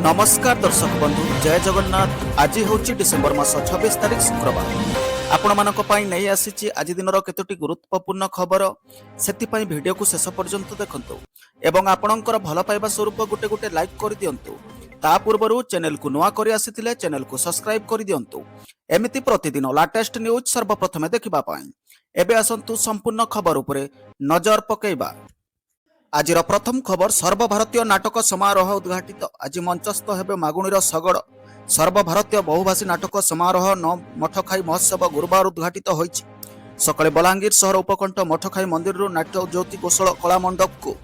नमस्कार दर्शक बंधु जय जगन्नाथ। आज हूँ डिसेम्बर मास 26 तारीख शुक्रवार। आपण मानक पई नहीं आसी आज दिन केतोटी गुरुत्वपूर्ण खबर से भिडियो को शेष पर्यंत देखंतु एवं आपणकर भल पाइबा स्वरूप गोटे गोटे लाइक कर दियंतु। ता पूर्व चैनल को नुआ कर आसी चैनल को सब्सक्राइब कर दियंतु। एमिति प्रतिदिन लाटेस्ट न्यूज सर्वप्रथमे देखिबा पाई एबे आसंतु संपूर्ण खबर उपरे नजर पकेइबा। आज प्रथम खबर सर्वभारतीय नाटक समारोह उद्घाटित। आज मंचस्थ हेबे मागुणीर सगड़ सर्वभारतीय बहुभाषी नाटक समारोह मठखाई महोत्सव गुरुवार उद्घाटित होइछि। सकाळे बलांगीर सहर उपकंठ मठखाई मंदिर नाट्य ज्योति कौशल कला मंडप को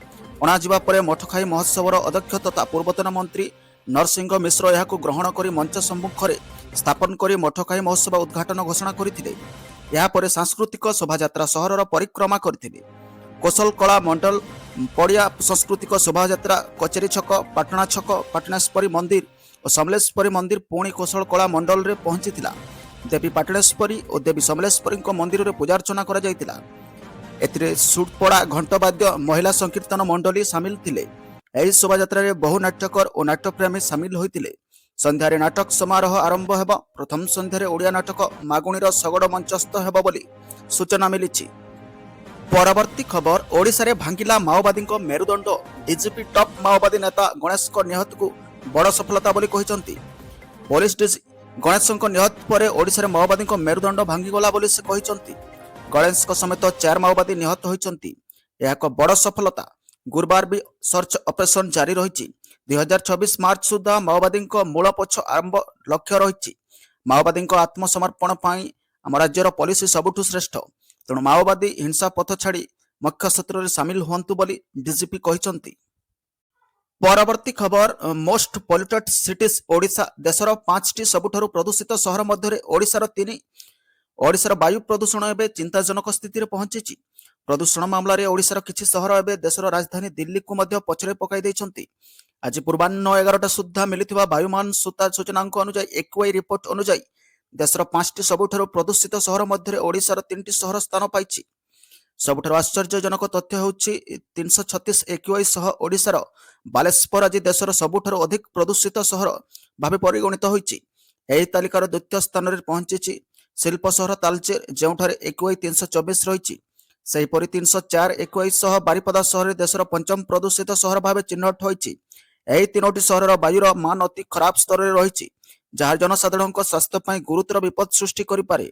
अणाजिबा परे मठखाई महोत्सवर अध्यक्ष तथा पूर्वतन मंत्री नरसिंह मिश्र यहाकु ग्रहण करी मंच सम्मुख स्थापन करी मठखाई महोत्सव उद्घाटन घोषणा करथिले। या परे सांस्कृतिक शोभायात्रा सहरर परिक्रमा करथिले। कौशल कला मंडल पड़िया सांस्कृतिक शोभायात्रा कचेरी छक पाटना छक पाटनेश्वरी मंदिर और समलेश्वरी मंदिर पुणी कौशल कला मंडल रे पहुंची देवी पाटनेश्वरी और देवी समलेश्वरी मंदिर रे पूजार्चना करा जायतिला। एथिरे सुटपड़ा घंटवाद्य महिला संकीर्तन मंडली सामिल थिले। एही शोभायात्रा रे बहु नाट्यकर और नाट्यप्रेमी सामिल होइतिले। संध्यारे नाटक समारोह आरंभ हेब। प्रथम संध्यारे ओडिया नाटक मागुणीर सगड़ मंचस्थ हेब बोली सूचना मिलिछि। परवर्ती खबर ओडिशा रे भांगिला माओवादी मेरुदंड। डीजीपी टॉप माओवादी नेता गणेश निहत को बड़ सफलता बोली कहिसंती। पुलिस डीजी गणेश निहत पर ओडिशा रे माओवादी मेरुदंड भांगीगला बोली से कहिसंती। गणेश समेत 4 माओवादी निहत होइसंती। यह एक बड़ सफलता। गुरुवार भी सर्च ऑपरेशन जारी रही। 2024 मार्च सुधा माओवादी मूल पक्ष आरंभ लक्ष्य रही। माओवादी आत्मसमर्पण पाई आम राज्यर पुलिस सबुठु श्रेष्ठ। तेणु माओवादी हिंसा पथ छाड़ी मुख्य क्षेत्र में सामिल हुंतु बोली डीजीपी कहिसंती। परवर्ती खबर मोस्ट पॉल्यूटेड सिटीज ओडिशा। देशर 5टी सबुठारु प्रदूषित सहर मध्य ओडिशार 3। ओडिशार वायु प्रदूषण एवं चिंताजनक स्थिति में पहुंची। प्रदूषण मामलें ओडिशार किछि सहर एवं देशर राजधानी दिल्ली को मध्य पछरे पकाई दैछंती। आज पूर्वाह्न 11टा सुधा मिलिथिबा वायुमान सूचनांक अनुसार एक्यूआई रिपोर्ट अनुसार देशर 5टी सबुठारु प्रदूषित सहर मध्य ओडिशार 3टी सहर स्थान पाइछि। सबुठारु आश्चर्यजनक तथ्य होछि 336 एक्यूआई सह ओडिशार बालेश्वर आज देशर सबुठारु अधिक प्रदूषित सहर भावे परिगणित होइछि। एही तालिकार द्वितीय स्थान रे पहुंचिछि शिल्प सहर तालचेर जेउठारे एक्यूआई 324 रहिछि। सेहिपरि 304 एक्यूआई सह बारिपदा सहर देशर पंचम प्रदूषित सहर भावे चिन्हट होइछि। एही तीनोटी सहरर वायुर मान अति खराब स्तर रे रहिछि जहाँ जनसाधारण स्वास्थ्य पर गुरुतर विपद सृष्टि करें।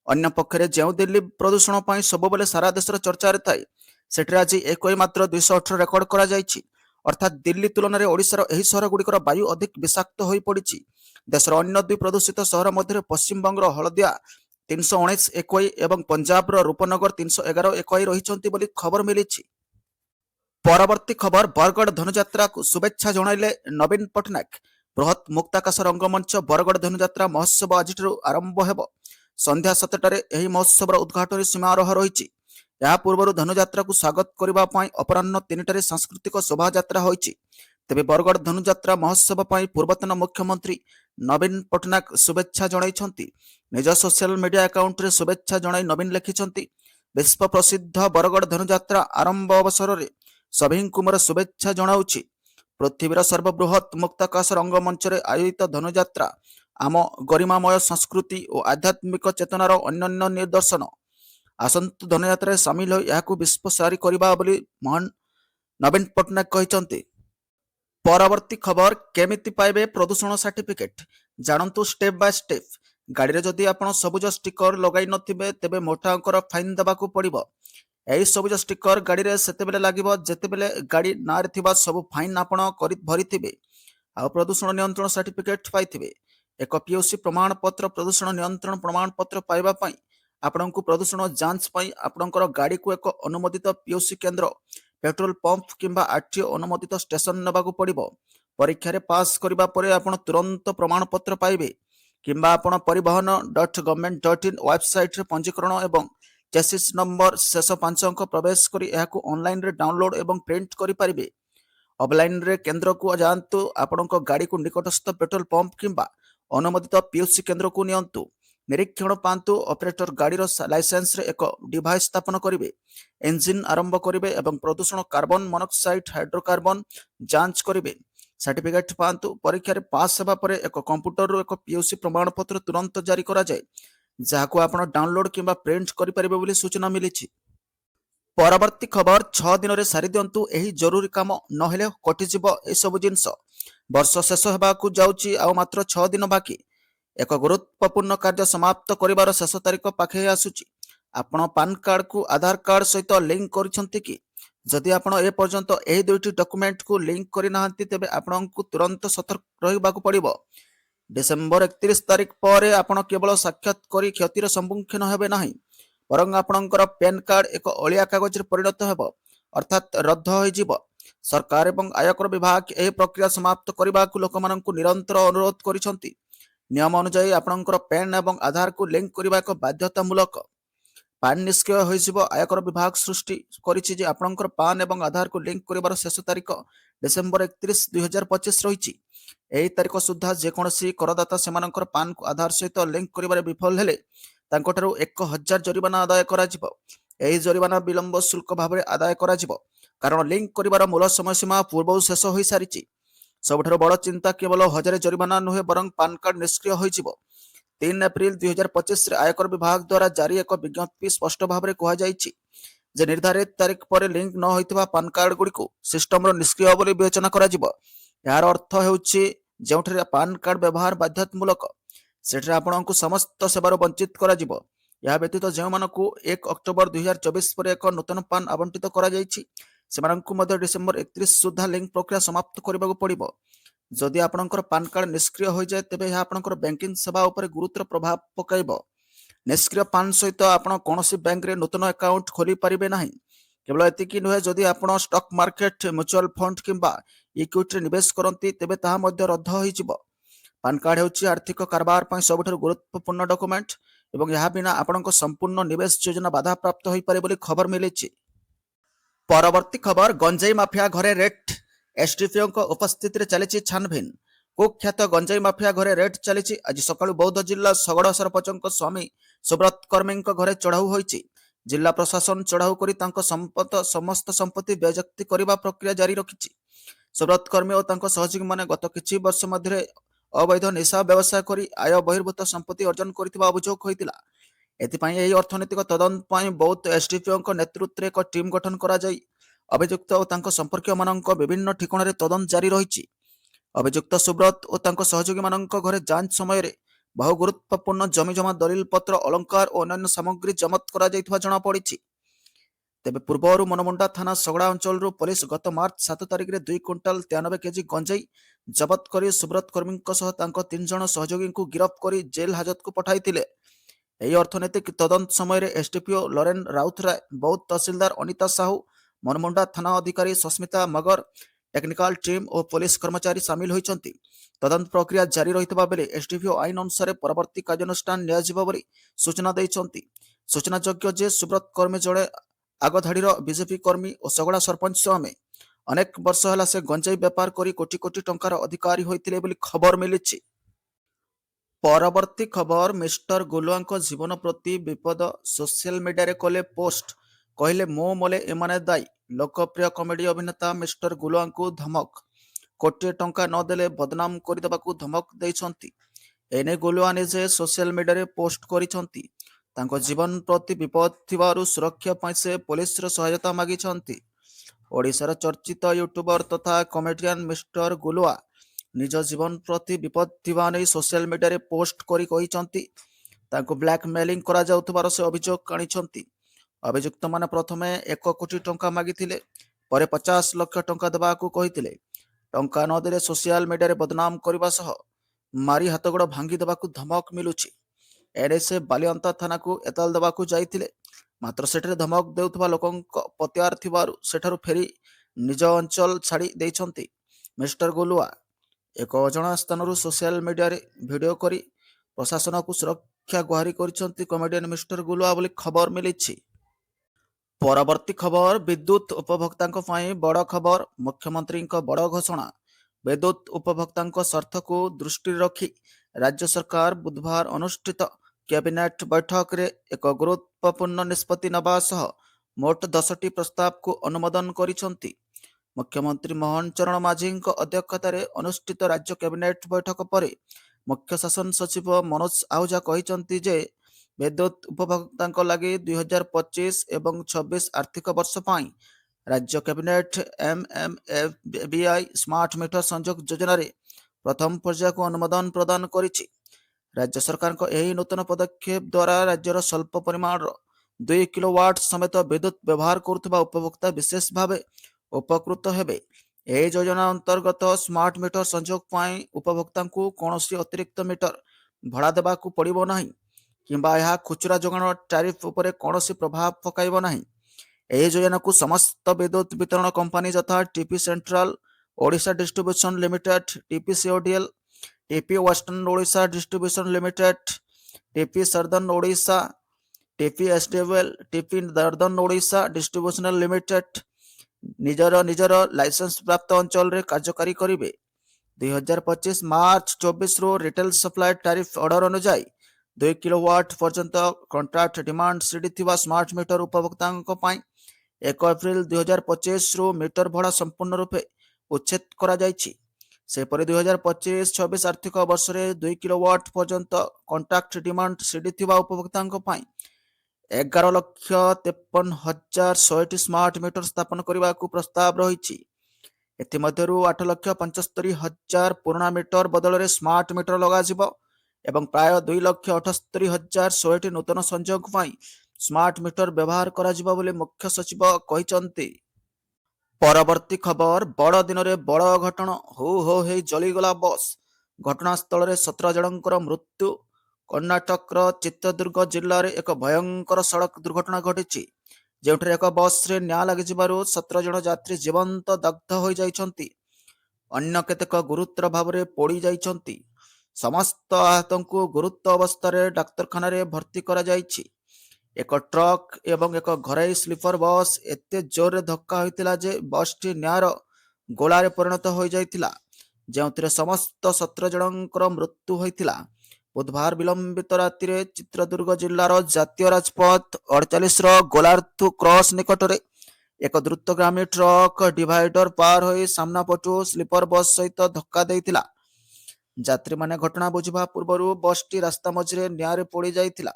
अन्य पक्षरे जो दिल्ली प्रदूषण पर सबुबले सारा देशर चर्चा थाए सेठे आज एक्यूआई मात्र 218 रेकर्ड करा जायछि। अर्थात दिल्ली तुलन में ओडिशार एही सहर गुड़िकर वायु अधिक विषाक्त हो पड़ी। देशर अन्य 2 प्रदूषित सहर मध्य पश्चिमबंगर हलदिया 319 एक्यूआई एवं पंजाब रूपनगर 311 एक्यूआई रही बोली खबर मिली। परवर्ती खबर बरगढ़ धनुयात्रा को शुभेच्छा जणाइले नवीन पट्टनायक। बृहत मुक्ताकाश रंगमंच बरगढ़ धनुयात्रा महोत्सव आज आरंभ हेब। संध्या 7टारे एही महोत्सव उद्घाटन समारोह रही। या पूर्व धनुयात्रा को स्वागत करने अपराह्न 3टारे सांस्कृतिक शोभायात्रा होइछि। तेबे बरगढ़ धनुयात्रा महोत्सव पर पूर्वतन मुख्यमंत्री नवीन पट्टनायक शुभेच्छा जणाइछंती। निज सोशल मीडिया अकाउंट रे शुभेच्छा जणाई नवीन लिखिछंती, विश्व प्रसिद्ध बरगढ़ धनुयात्रा आरंभ अवसर में सभी को मोर शुभेच्छा जणाउछि। पृथ्वीर सर्वबृहत मुक्ताकाश रंगमंच आयोजित धनुयात्रा आम गरिमामय संस्कृति और आध्यात्मिक चेतनार अन्य निदर्शन। आसंतु धनुयात्रा सामिल हो यह विश्वसारी करबा बोली महान नवीन पट्टनायक कहते। परवर्ती खबर केमिति पाइबे प्रदूषण सर्टिफिकेट जानतु स्टेप बाय स्टेप। गाड़ी रे जदि आपण सबुज स्टिकर लगाई नथिबे तेबे मोटा अंकर फाइन देबाकू पड़िबो। एही सबुज स्टिकर गाड़ी रे सेतेबेले लागिबो जेतेबेले गाड़ी ना रे थिबा सब फाइन आपण भरिथिबे आ प्रदूषण नियंत्रण सर्टिफिकेट पाइथिबे। एक पीयूसी प्रमाण पत्र प्रदूषण नियंत्रण प्रमाण पत्र पाइबा पई आपणको प्रदूषण जांच पई आपणकर गाड़ी को एक अनुमोदित पीयूसी केंद्र पेट्रोल पंप किंबा आरटीओ अनुमोदित स्टेशन नेबाकू पड़िबो। परीक्षा रे पास करिबा परे आपण तुरंत प्रमाण पत्र पाइबे किंबा आपण परिवहन.government.in वेबसाइट रे पंजीकरण एवं चेसिस नंबर शेष 5 अंक प्रवेश करी एहाकू ऑनलाइन रे डाउनलोड एवं प्रिंट करि परिबे। ऑफलाइन रे केंद्र को जानतु आपणको गाड़ी को निकटस्थ पेट्रोल पंप किंबा अनुमोदित पीयूसी केंद्र को नियंतु। निरीक्षण पांतु ऑपरेटर गाड़ीर लाइसेंस रे एक डिवाइस स्थापन करिवे। इंजिन आरंभ करिवे एवं प्रदूषण कार्बन मोनोक्साइड हाइड्रोकार्बन जांच करिवे। सर्टिफिकेट पातु परीक्षा रे पास हेबा परे एक कंप्यूटर रो एक पीयूसी प्रमाणपत्र तुरंत जारी करा जाए जहाको आपण डाउनलोड किंबा प्रिंट करि परिबे बोली सूचना मिलिछि। परवर्ती खबर 6 दिन रे सारी दियंतु एही जरूरी काम नहेले कटिଯିब ए सब जिंस। वर्ष शेष हेबाकू जाउछि आ मात्र 6 दिन बाकी एक गुरुत्वपूर्ण कार्य समाप्त करिवार शेष तारीख पाखे आसुछि। आपण पान कार्ड को आधार कार्ड सहित लिंक करिसंति कि जदि आपण ए पर्यंत एही दुईटी डॉक्यूमेंट को लिंक करि नाहंती तेबे आपणको तुरंत सतर्क रहिबाकू पड़िबो। डिसेंबर 31 तारीख पर आपण केवल साक्षात करी क्षतिर सम्मुखीन हेबे नाही बरं आपणकर पैन कार्ड एक अलिया कागज रे परिणत हेबो अर्थात रद्द होइजिबो। सरकार एवं आयकर विभाग एही प्रक्रिया समाप्त करबाकू लोकमाननकू निरंतर अनुरोध करिसंति। नियम अनुसार आपणकर पैन एवं आधार को लिंक करबा एक बाध्यतामूलक। पान निष्क्रिय होइजिबो आयकर विभाग सृष्टि करिछि जे आपणकर पान एवं आधार को लिंक करिवार शेष तारीख डिसेंबर 31 2025 रहिछि। एही तारीख सुद्धा जेकोसी करदाता सेमानकर पान को आधार सहित लिंक करिवारे विफल हेले तांकोठारु 1000 जरिमाना आदाय कराजिबो। एही जरिमाना विलंब शुल्क भाबरे आदाय कराजिबो कारण लिंक करिवार मूल समय सीमा पूर्व शेष होई सारिछि। सबठारु बड़ चिंता केवल 1000 जरिमाना नुहे बरं पान कार्ड निष्क्रिय होइजिबो। 3 एप्रिल 2025 रे आयकर विभाग द्वारा जारी एक विज्ञप्ति स्पष्ट भाबरे कहा जाइछि जे निर्धारित तारीख पर लिंक न होइतबा पान कार्ड गुडी को सिस्टम रो निष्क्रिय बोली विवेचना कराजिबो। यार अर्थ हेउछि जेउठरे पान कार्ड व्यवहार बाध्यतामूलक सेठरे आपणको समस्त सेवार वंचित कराजिबो। या व्यतीत जो मानकू 1 अक्टोबर 2024 पर एक नूतन पान आवंटित करा जाइछि सेमानकू मध्य डिसेंबर 31 सुधा लिंक प्रक्रिया समाप्त करबाकू पड़िबो। जदि आपणकर पान कार्ड निष्क्रिय हो जाए तेबे यह आपणकर बैंकिंग सेवा उपर गुरुतर प्रभाव पकाइबो। निष्क्रिय पान सहित आपण कोनोसी बैंक रे नूतन अकाउंट खोली परिबे नाही। केवल एतिकी नुहे जदि आपण स्टॉक मार्केट म्यूचुअल फंड किंबा इक्विटी रे निवेश करंती तेबे ताहा मध्य रद्द होइजिबो। पान कार्ड हेउछि आर्थिक कारबार पय सबठारु गुरुत्वपूर्ण डॉक्यूमेंट एवं यह बिना आपणको संपूर्ण निवेश योजना बाधा प्राप्त होई पारे बोली खबर मिलिछि। परवर्ती खबर गंजाई माफिया घरे रेड एसडीपीओ उपस्थिति चली छानभिन। कुख्यात गंजाई माफिया घरे रेड चली। आज सकाळु बौद्ध जिला सगड़ सरपंच स्वामी सुब्रत कर्मी घरे चढ़ाऊ होइछि। जिला प्रशासन चढ़ाऊ करी तांको समस्त संपत्ति बेजती करने प्रक्रिया जारी रखिछि। सुब्रत कर्मी और तांको सहयोगी माने गत किछि वर्ष मध्य अवैध निशा व्यवसाय करी आय बहिर्भूत संपत्ति अर्जन करथिबा अभियोग होइतिला। एथिपाई एही अर्थनैतिक तदंत पाई बौद्ध एसडीपीओ नेतृत्व एक टीम गठन करा जाई अभियुक्त और तांको संपर्क मानक विभिन्न ठिकाण रे तदंत जारी रहिछि। अभियुक्त सुब्रत और तांको सहयोगी मानक घरे जांच समय रे बहु गुरुत्वपूर्ण जमी जमा दलिल पत्र अलंकार और अन्य सामग्री जमत करा जाइतबा जणा पड़िछि। तेबे पूर्वरु मनमुंडा थाना सगड़ा अंचल पुलिस गत मार्च 7 तारिख रे 2 क्विंटाल 93 केजी गंजाई जबत करी सुब्रत कर्मी सह तांको 3 जण सहयोगी को गिरफ्त करी जेल हाजत को पठाइतिले। एही अर्थनैतिक तदंत समय रे एसडीपीओ लरेन राउतराय, बौद्ध तहसीलदार अनिता साहू, मनमुंडा थाना अधिकारी सस्मिता मगर, टेक्निकल टीम और पुलिस कर्मचारी सामिल होइछन्ति। तदंत प्रक्रिया जारी रहितबा बेले एसडीपीओ आईन अनुसार परवर्ती कार्यानुष्ठान नियाजिबो बोली सूचना दैछन्ति। सूचनायोग्य जे सुब्रत कर्मी जड़े आगधाड़ीर बीजेपी कर्मी और सगड़ा सरपंच स्वामी अनेक वर्ष होला से गंजाई व्यापार करी कोटी कोटी टंकार अधिकारी होइतिले बोली खबर मिलिछि। परवर्ती खबर मिस्टर गुलुआ जीवन प्रति विपद सोशल मीडिया रे कले पोस्ट कहले मो मले एमाने दायी। लोकप्रिय कॉमेडी अभिनेता मिस्टर गुलुआ को धमक कोटी टंका न देले बदनाम करदेबाकू धमक दैछन्ति। एने गुलुआ निजे सोशल मीडिया रे पोस्ट करिछन्ति। तांको जीवन प्रति विपद थिबारु सुरक्षा पाई से पुलिस रो सहायता मागिछन्ति। ओडिशार चर्चित यूट्यूबर तथा कॉमेडियन मिस्टर गुलुआ निज जीवन प्रति विपद थिबा नै सोशल मीडिया रे पोस्ट करी कहिछन्ति तांको ब्लैकमेलिंग करा जाउथबार से अभियोग आनिछन्ति। अभियुक्त माने प्रथमे 1 कोटी टंका मागिथिले, परे 50 लाख टंका देबाकू कहिथिले। टंका न देले सोशल मीडिया रे बदनाम करबा सह मारी हाथगोड़ भांगी देबाकू धमक मिलुछि। एने से बालिअंता थाना को एताल देबाकू जाइथिले, मात्र सेठरे धमक देउथबा लोकंक पत्यार थिबारु सेठारु फेरी निज अंचल छाड़ी दैछन्ति। मिस्टर गुलुआ एक अजणा स्थानरु सोशल मीडिया रे वीडियो करी प्रशासन को सुरक्षा गुहारी करिसन्ति कॉमेडियन मिस्टर गुलुआ बोली खबर मिलिछि। परवर्ती खबर विद्युत उपभोक्ता बड़ खबर। मुख्यमंत्री बड़ घोषणा। विद्युत उपभोक्ता स्वार्थ को दृष्टि रखी राज्य सरकार बुधवार अनुष्ठित कैबिनेट बैठक रे एक गुरुत्वपूर्ण निष्पत्ति नबा सह मोट 10टी प्रस्ताव को अनुमोदन करिसन्ति। मुख्यमंत्री मोहन चरण माझी अध्यक्षतार अनुष्ठित राज्य कैबिनेट बैठक पर मुख्य शासन सचिव मनोज आहूजा कहते जे विद्युत उपभोक्ता लगी 2025 एवं 26 आर्थिक वर्ष पर राज्य कैबिनेट एमएमएफबीआई स्मार्ट मीटर संयोग योजना प्रथम पर्याय को अनुमोदन प्रदान करिछि। राज्य सरकार यह नूतन पदक्षेप द्वारा राज्यर स्वल्प परिमाण 2 किलोवाट समेत विद्युत व्यवहार करुवा उपभोक्ता विशेष भाव उपकृत हेबे। यह योजना अंतर्गत स्मार्ट मीटर संयोग पर उपभोक्ता को कौन अतिरिक्त मीटर भड़ा देवाक पड़ो ना किंबा यह खुचरा जोगाण टैरिफ उपर कौन प्रभाव पकाइब नाही। यह योजना को समस्त विद्युत वितरण कंपनी यथा TP central Odisha distribution limited, TPCODL, TP western Odisha distribution limited, TP southern Odisha, TP SDL, TP northern Odisha distribution limited निजर लाइसेंस प्राप्त अंचल रे कार्यकारी करिवे। 2025 मार्च 24 रो रिटेल सप्लाई टैरिफ ऑर्डर अनुसार 2 किलोवाट पर्यंत कॉन्ट्रैक्ट डिमांड सीडी थिबा स्मार्ट मीटर उपभोक्तांक पई 1 एप्रिल 2025 रु मीटर भड़ा संपूर्ण रूपे उच्छेद करा जायछि। सेपरि 2025-26 आर्थिक वर्ष रे 2 किलोवाट पर्यंत कॉन्ट्रैक्ट डिमांड सीडी थिबा उपभोक्तांक पई 11,53,100 स्मार्ट मीटर स्थापन करने को प्रस्ताव रही। एथिमध्यरु 8,75,000 पुराना मीटर बदल में स्मार्ट मीटर लगाजिबो एवं प्राय 2,78,100 नूतन संयोग पर स्मार्ट मीटर व्यवहार कराजिबो बोली मुख्य सचिव कहते। परवर्ती खबर बड़ दिन में बड़ घटना हो हे जलीगला बस घटनास्थल में 17 जनकर मृत्यु। कर्णाटक चित्रदुर्ग जिले में एक भयंकर सड़क दुर्घटना घटी जोठे एक बस रे निआं लगी 17 जन यात्री जीवंत दग्ध हो जाइछंती। अन्य केतेक गुरुतर भाव में पोड़ी जाइछंती। समस्त आहत को गुरुतर अवस्था डाक्तरखाना रे भर्ती करा जाइछि। एक ट्रक एवं एक घरोई स्लीपर बस एते जोर रे धक्का होइतिला जे बस टी निआर गोला रे परिणत हो जाइतिला जेउथिरे समस्त 17 जनकर मृत्यु होइतिला। बुधवार विलंबित राति रे चित्रदुर्ग जिलार जातीय राजपथ 48 गोलार्थु क्रॉस निकट में एक द्रुतगामी ट्रक डिवाइडर पार हो सामना पटु स्लीपर बस सहित धक्का देइतिला। यात्री माने घटना बुझा पूर्व बस टी रास्ता मझे निआं रे पोड़ी जाइतिला।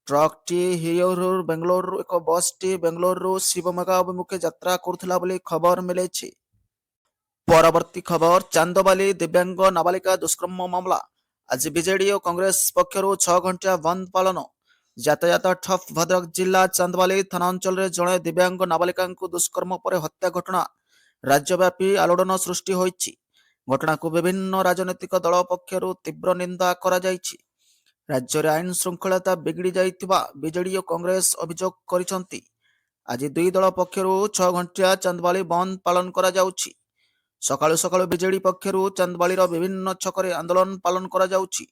ट्रक टी हिरोर बेंगलोर एक बस टी बेंगलोर शिवमोगा अभिमुखे यात्रा करुला खबर मिले। परवर्ती खबर चांदबाली दिव्यांग नाबालिका दुष्कर्म मामला आज बीजेडी और कांग्रेस पक्षर 6 घंटा बंद पालन। यातायात ठप भद्रक जिला चांदबाली थाना अंचल में जड़े दिव्यांग नाबालिका दुष्कर्म पर हत्या घटना राज्यव्यापी आलोड़न सृष्टि होइछि। घटना को विभिन्न राजनैतिक दल पक्षर तीव्र निंदा करा जाइछि। राज्य में आईन श्रृंखलता बिगड़ी जाइथिबा बीजेडी और कांग्रेस अभियोग करिसंती। आज दुई दल पक्षर 6 घंटा चांदबाली बंद पालन करा जाउछि। सकाळु सकाळु बीजेडी पक्षर चांदबाली विभिन्न छकरे आंदोलन पालन करा जाउछि।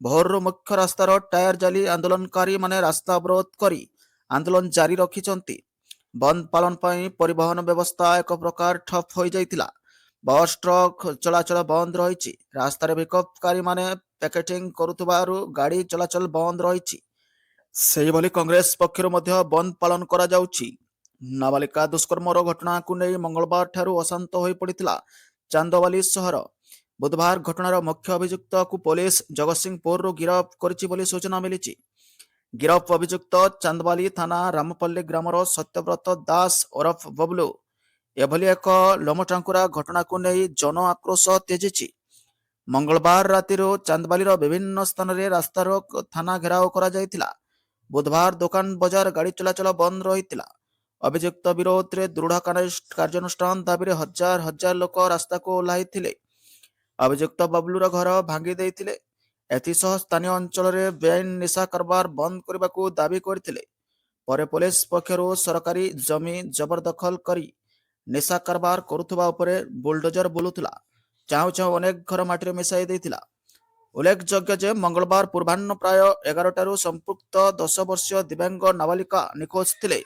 भोर मुख्य रास्तार टायर जाली आंदोलनकारी माने रास्ता अवरोध करी आंदोलन जारी रखिछंती। बंद पालन पई परिवहन व्यवस्था एक प्रकार ठप हो जाइतिला। बस ट्रक चलाचल बंद रही। रास्तार विक्षोभकारी माने पैकेटिंग करुथबारु गाड़ी चलाचल बंद रही। सेहिभली कांग्रेस पक्षर मध्य बंद पालन करा जाउछि। नाबालिका दुष्कर्मर घटना को नहीं मंगलवार ठारू अशांत हो पड़ता चांदबाली सहर। बुधवार घटनार मुख्य अभियुक्त को पुलिस जगतसिंहपुर गिरफ कर सूचना मिली। गिरफ अभियुक्त चांदबाली थाना रामपल्ली ग्रामर सत्यव्रत दास ओरफ बबलू। एभली एक लोमटांकुरा घटना को नहीं जन आक्रोश तेजी। मंगलवार राति चांदबाली विभिन्न स्थान में रास्ता रोक थाना घेराव करा जायतिला। बुधवार दुकान बजार गाड़ी चलाचल बंद रही। अभियुक्त विरोध में दृढ़ कार्यानुष्ठान दाबी हजार हजार लोक रास्ता को ओह्लाई थिले। अभियुक्त बबलूर घर भांगी देइथिले। एथिसह स्थानीय अंचल में बेआईन निशा कारोबार बंद करने को दाबी करथिले। परे पुलिस पक्षर सरकारी जमी जबरदखल करी निशा कारोबार करुथबा उपरे बुलडोजर बुलुथला। चाहू चाहू अनेक घर माटी मिसाई देइथिला। उल्लेखयोग्य जे मंगलवार पूर्वाह्न प्राय 11 संपुक्त 10 वर्षीय दिव्यांग नाबालिका निखोज थिले।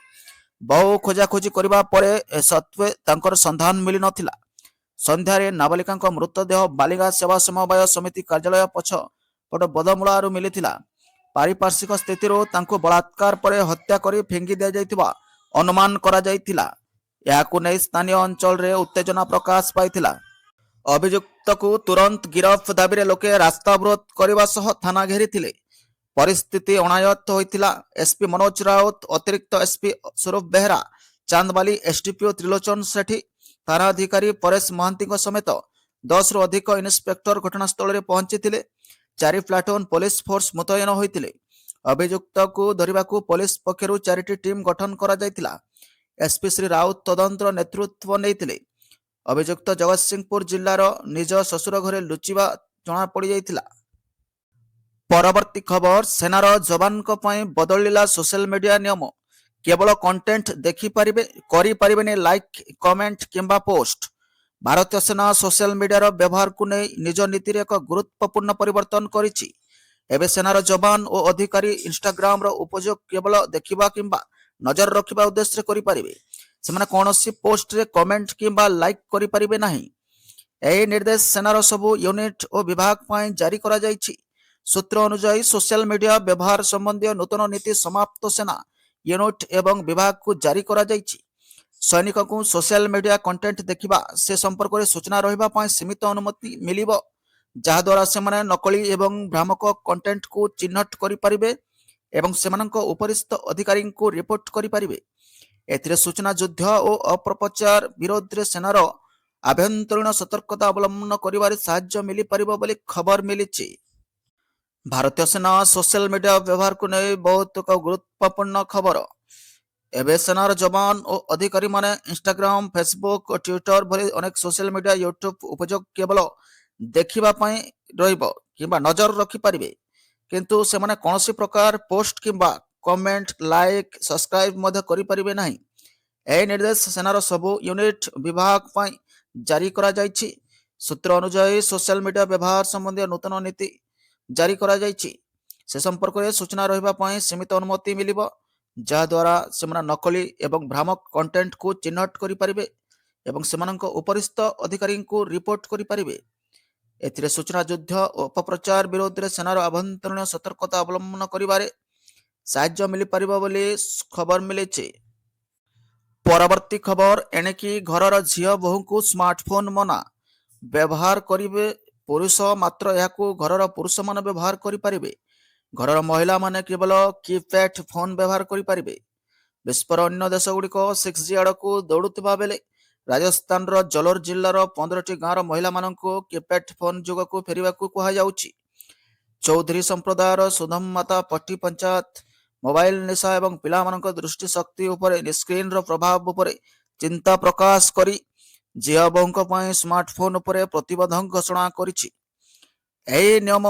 बहु खोजाखोजी करबा परे सत्वे तांकर संधान मिली नथिला। संध्यारे नाबालिका मृतदेह बालिका सेवा समवाय समिति कार्यालय पछ पट बदमुलारू मिलिथिला। पारिपार्श्विक स्थिति तांको बलात्कार परे हत्या करी फेंगी दिया जाइथिबा अनुमान करा जाइथिला। ଏହାକୁ ନେଇ ସ୍ଥାନୀୟ ଅଞ୍ଚଳରେ ଉତ୍ତେଜନା ପ୍ରକାଶ ପାଇଥିଲା। ଅଭିଯୁକ୍ତକୁ ତୁରନ୍ତ ଗିରଫ ଦାବିରେ ଲୋକେ ରାସ୍ତା ଅବରୋଧ କରିବା ସହ ଥାନା ଘେରିଥିଲେ। ପରିସ୍ଥିତି ଅଣାୟତ୍ତ ହୋଇଥିଲା। ଏସପି ମନୋଜ ରାଉତ, ଅତିରିକ୍ତ ଏସପି ସ୍ୱରୂପ ବେହେରା, ଚାନ୍ଦବାଲି ଏସଡିପିଓ ତ୍ରିଲୋଚନ ସେଠୀ, ଥାନାଧିକାରୀ ପରେଶ ମହାନ୍ତିଙ୍କ ସମେତ 10ରୁ ଅଧିକ ଇନ୍ସପେକ୍ଟର ଘଟଣାସ୍ଥଳରେ ପହଞ୍ଚିଥିଲେ। 4 ପ୍ଲାଟୁନ ପୋଲିସ ଫୋର୍ସ ମୁତୟନ ହୋଇଥିଲେ। ଅଭିଯୁକ୍ତକୁ ଧରିବାକୁ ପୋଲିସ ପକ୍ଷରୁ 4ଟି ଟିମ୍ ଗଠନ କରାଯାଇଥିଲା। ଏସପି ଶ୍ରୀ ରାଉତ ତଦନ୍ତର ନେତୃତ୍ୱ ନେଇଥିଲେ। ଅଭିଯୁକ୍ତ ଜଗତସିଂହପୁର ଜିଲ୍ଲାର ନିଜ ଶ୍ୱଶୁର ଘରେ ଲୁଚିବା ଜଣାପଡ଼ିଯାଇଥିଲା। ପରବର୍ତ୍ତୀ ଖବର, ସେନାର ଯବାନଙ୍କ ପାଇଁ ବଦଳିଲା ସୋସିଆଲ ମିଡିଆ ନିୟମ। କେବଳ କଣ୍ଟେଣ୍ଟ ଦେଖିପାରିବେ, କରିପାରିବେନି ଲାଇକ୍, କମେଣ୍ଟ କିମ୍ବା ପୋଷ୍ଟ। ଭାରତୀୟ ସେନା ସୋସିଆଲ ମିଡିଆର ବ୍ୟବହାରକୁ ନେଇ ନିଜ ନୀତିରେ ଏକ ଗୁରୁତ୍ୱପୂର୍ଣ୍ଣ ପରିବର୍ତ୍ତନ କରିଛି। ଏବେ ସେନାର ଯବାନ ଓ ଅଧିକାରୀ ଇନଷ୍ଟାଗ୍ରାମର ଉପଯୋଗ କେବଳ ଦେଖିବା କିମ୍ବା ନଜର ରଖିବା ଉଦ୍ଦେଶ୍ୟରେ କରିପାରିବେ। ସେମାନେ କୌଣସି ପୋଷ୍ଟରେ କମେଣ୍ଟ କିମ୍ବା ଲାଇକ୍ କରିପାରିବେ ନାହିଁ। ଏହି ନିର୍ଦ୍ଦେଶ ସେନାର ସବୁ ୟୁନିଟ୍ ଓ ବିଭାଗ ପାଇଁ ଜାରି କରାଯାଇଛି। ସୂତ୍ର ଅନୁଯାୟୀ ସୋସିଆଲ ମିଡିଆ ବ୍ୟବହାର ସମ୍ବନ୍ଧୀୟ ନୂତନ ନୀତି ସମାପ୍ତ ସେନା ୟୁନିଟ୍ ଏବଂ ବିଭାଗକୁ ଜାରି କରାଯାଇଛି। ସୈନିକଙ୍କୁ ସୋସିଆଲ ମିଡିଆ କଣ୍ଟେଣ୍ଟ ଦେଖିବା ସେ ସମ୍ପର୍କରେ ସୂଚନା ରହିବା ପାଇଁ ସୀମିତ ଅନୁମତି ମିଳିବ, ଯାହାଦ୍ୱାରା ସେମାନେ ନକଲି ଏବଂ ଭ୍ରାମକ କଣ୍ଟେଣ୍ଟକୁ ଚିହ୍ନଟ କରିପାରିବେ ଏବଂ ସେମାନଙ୍କ ଉପରିସ୍ଥ ଅଧିକାରୀଙ୍କୁ ରିପୋର୍ଟ କରିପାରିବେ। ଏଥିରେ ସୂଚନା ଯୁଦ୍ଧ ଓ ଅପପ୍ରଚାର ବିରୋଧରେ ସେନାର ଆଭ୍ୟନ୍ତରୀଣ ସତର୍କତା ଅବଲମ୍ବନ କରିବାରେ ସାହାଯ୍ୟ ମିଳିପାରିବ ବୋଲି ଖବର ମିଳିଛି। ଭାରତୀୟ ସେନା ସୋସିଆଲ ମିଡିଆ ବ୍ୟବହାରକୁ ନେଇ ବହୁତ ଏକ ଗୁରୁତ୍ୱପୂର୍ଣ୍ଣ ଖବର। ଏବେ ସେନାର ଯବାନ ଓ ଅଧିକାରୀମାନେ ଇନଷ୍ଟାଗ୍ରାମ, ଫେସବୁକ୍ ଓ ଟ୍ୱିଟର ଭଳି ଅନେକ ସୋସିଆଲ ମିଡିଆ, ୟୁଟ୍ୟୁବ ଉପଯୋଗ କେବଳ ଦେଖିବା ପାଇଁ ରହିବ କିମ୍ବା ନଜର ରଖିପାରିବେ, କିନ୍ତୁ ସେମାନେ କୌଣସି ପ୍ରକାର ପୋଷ୍ଟ କିମ୍ବା କମେଣ୍ଟ, ଲାଇକ୍, ସବସ୍କ୍ରାଇବ ମଧ୍ୟ କରିପାରିବେ ନାହିଁ। ଏହି ନିର୍ଦ୍ଦେଶ ସେନାର ସବୁ ୟୁନିଟ୍ ବିଭାଗ ପାଇଁ ଜାରି କରାଯାଇଛି। ସୂତ୍ର ଅନୁଯାୟୀ ସୋସିଆଲ ମିଡିଆ ବ୍ୟବହାର ସମ୍ବନ୍ଧୀୟ ନୂତନ ନୀତି ଜାରି କରାଯାଇଛି। ସେ ସମ୍ପର୍କରେ ସୂଚନା ରହିବା ପାଇଁ ସୀମିତ ଅନୁମତି ମିଳିବ, ଯାହାଦ୍ୱାରା ସେମାନେ ନକଲି ଏବଂ ଭ୍ରାମକ କଣ୍ଟେଣ୍ଟକୁ ଚିହ୍ନଟ କରିପାରିବେ ଏବଂ ସେମାନଙ୍କ ଉପରିସ୍ଥ ଅଧିକାରୀଙ୍କୁ ରିପୋର୍ଟ କରିପାରିବେ। ଏଥିରେ ସୂଚନା ଯୁଦ୍ଧ ଓ ଅପପ୍ରଚାର ବିରୋଧରେ ସେନାର ଆଭ୍ୟନ୍ତରୀଣ ସତର୍କତା ଅବଲମ୍ବନ କରିବାରେ ସାହାଯ୍ୟ ମିଳିପାରିବ ବୋଲି ଖବର ମିଳିଛି। ପରବର୍ତ୍ତୀ ଖବର, ଏଣିକି ଘରର ଝିଅ ବୋହୂଙ୍କୁ ସ୍ମାର୍ଟଫୋନ ମନା। ବ୍ୟବହାର କରିବେ ପୁରୁଷ, ମାତ୍ର ଏହାକୁ ଘରର ପୁରୁଷମାନେ ବ୍ୟବହାର କରିପାରିବେ। ଘରର ମହିଳାମାନେ କେବଳ କିପ୍ୟାଡ୍ ଫୋନ ବ୍ୟବହାର କରିପାରିବେ। ବିଶ୍ୱର ଅନ୍ୟ ଦେଶଗୁଡ଼ିକ 6G ଆଡ଼କୁ ଦୌଡ଼ୁଥିବା ବେଳେ ରାଜସ୍ଥାନର ଜଲୋର ଜିଲ୍ଲାର 15ଟି ଗାଁର ମହିଳାମାନଙ୍କୁ କିପ୍ୟାଡ୍ ଫୋନ ଯୁଗକୁ ଫେରିବାକୁ କୁହାଯାଉଛି। ଚୌଧୁରୀ ସମ୍ପ୍ରଦାୟର ସୁଧମ ମାତା ପଟ୍ଟି ପଞ୍ଚାୟତ ମୋବାଇଲ ନିଶା ଏବଂ ପିଲାମାନଙ୍କ ଦୃଷ୍ଟି ଶକ୍ତି ଉପରେ ସ୍କ୍ରିନର ପ୍ରଭାବ ଉପରେ ଚିନ୍ତା ପ୍ରକାଶ କରି ଝିଅ ବୋହୂଙ୍କ ପାଇଁ ସ୍ମାର୍ଟଫୋନ ଉପରେ ପ୍ରତିବନ୍ଧକ ଘୋଷଣା କରିଛି। ଏହି ନିୟମ